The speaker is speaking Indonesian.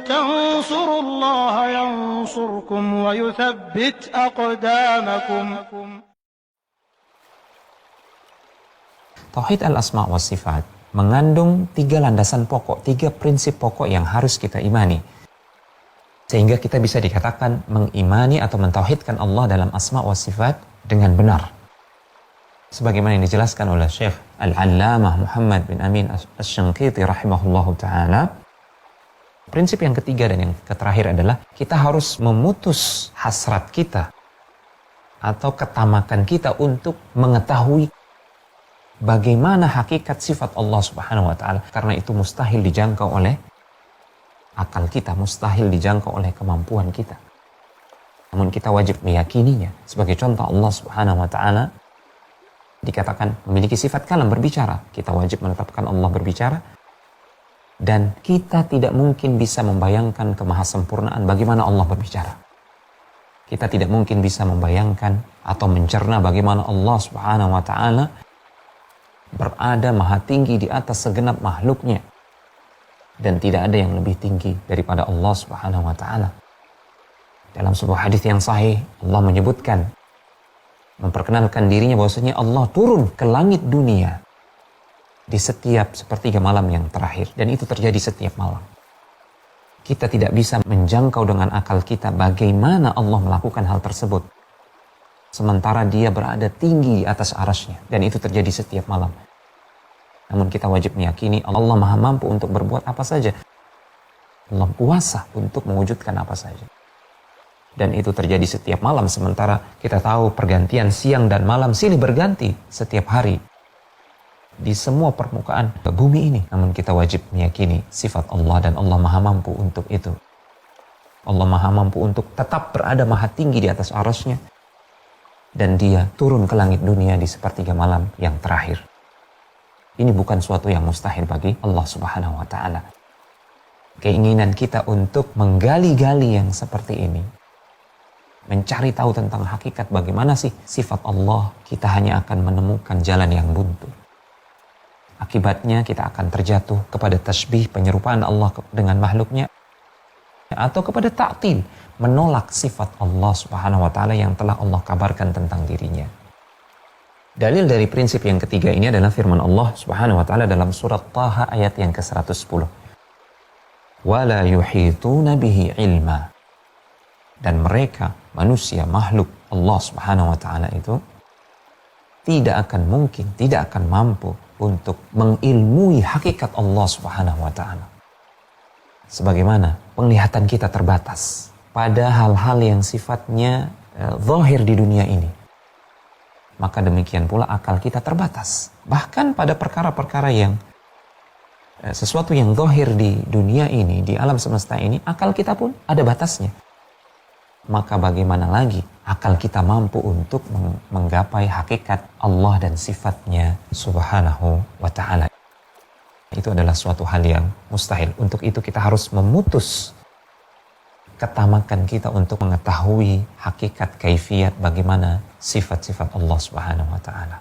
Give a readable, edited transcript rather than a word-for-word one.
تنصروا الله ينصركم ويثبت أقدامكم. Tauhid al-asma' wa sifat mengandung 3 landasan pokok, 3 prinsip pokok yang harus kita imani. Sehingga kita bisa dikatakan mengimani atau mentauhidkan Allah dalam asma' wa sifat dengan benar. Sebagaimana yang dijelaskan oleh Syekh Al-Allamah Muhammad bin Amin Asy-Syanqiti rahimahullahu ta'ala. Prinsip yang ketiga dan yang terakhir adalah kita harus memutus hasrat kita atau ketamakan kita untuk mengetahui bagaimana hakikat sifat Allah Subhanahu wa ta'ala, karena itu mustahil dijangkau oleh akal kita, mustahil dijangkau oleh kemampuan kita. Namun kita wajib meyakininya. Sebagai contoh, Allah Subhanahu wa ta'ala dikatakan memiliki sifat kalam, berbicara. Kita wajib menetapkan Allah berbicara, dan kita tidak mungkin bisa membayangkan kemahasempurnaan bagaimana Allah berbicara. Kita tidak mungkin bisa membayangkan atau mencerna bagaimana Allah Subhanahu wa ta'ala berada maha tinggi di atas segenap makhluknya, dan tidak ada yang lebih tinggi daripada Allah Subhanahu wa ta'ala. Dalam sebuah hadis yang sahih, Allah menyebutkan, memperkenalkan dirinya bahwasanya Allah turun ke langit dunia di setiap sepertiga malam yang terakhir, dan itu terjadi setiap malam. Kita tidak bisa menjangkau dengan akal kita bagaimana Allah melakukan hal tersebut, sementara dia berada tinggi di atas arasy-Nya, dan itu terjadi setiap malam. Namun kita wajib meyakini Allah maha mampu untuk berbuat apa saja. Allah kuasa untuk mewujudkan apa saja. Dan itu terjadi setiap malam, sementara kita tahu pergantian siang dan malam silih berganti setiap hari di semua permukaan bumi ini. Namun kita wajib meyakini sifat Allah, dan Allah maha mampu untuk itu. Allah maha mampu untuk tetap berada maha tinggi di atas arasy-Nya, dan dia turun ke langit dunia di sepertiga malam yang terakhir. Ini bukan suatu yang mustahil bagi Allah Subhanahu wa ta'ala. Keinginan kita untuk menggali-gali yang seperti ini, mencari tahu tentang hakikat bagaimana sih sifat Allah, kita hanya akan menemukan jalan yang buntu. Akibatnya kita akan terjatuh kepada tasbih, penyerupaan Allah dengan makhluknya, atau kepada ta'til, menolak sifat Allah Subhanahu wa ta'ala yang telah Allah kabarkan tentang dirinya. Dalil dari prinsip yang ketiga ini adalah firman Allah Subhanahu wa ta'ala dalam surat Taha ayat yang ke-110. وَلَا يُحِيطُونَ بِهِ عِلْمًا. Dan mereka, manusia, makhluk Allah Subhanahu wa ta'ala itu tidak akan mungkin, tidak akan mampu untuk mengilmui hakikat Allah Subhanahu wa ta'ala. Sebagaimana penglihatan kita terbatas pada hal-hal yang sifatnya zahir di dunia ini, maka demikian pula akal kita terbatas. Bahkan pada perkara-perkara yang sesuatu yang zahir di dunia ini, di alam semesta ini, akal kita pun ada batasnya. Maka bagaimana lagi akal kita mampu untuk menggapai hakikat Allah dan sifatnya Subhanahu wa ta'ala. Itu adalah suatu hal yang mustahil. Untuk itu kita harus memutus ketamakan kita untuk mengetahui hakikat, kaifiat bagaimana sifat-sifat Allah Subhanahu wa ta'ala.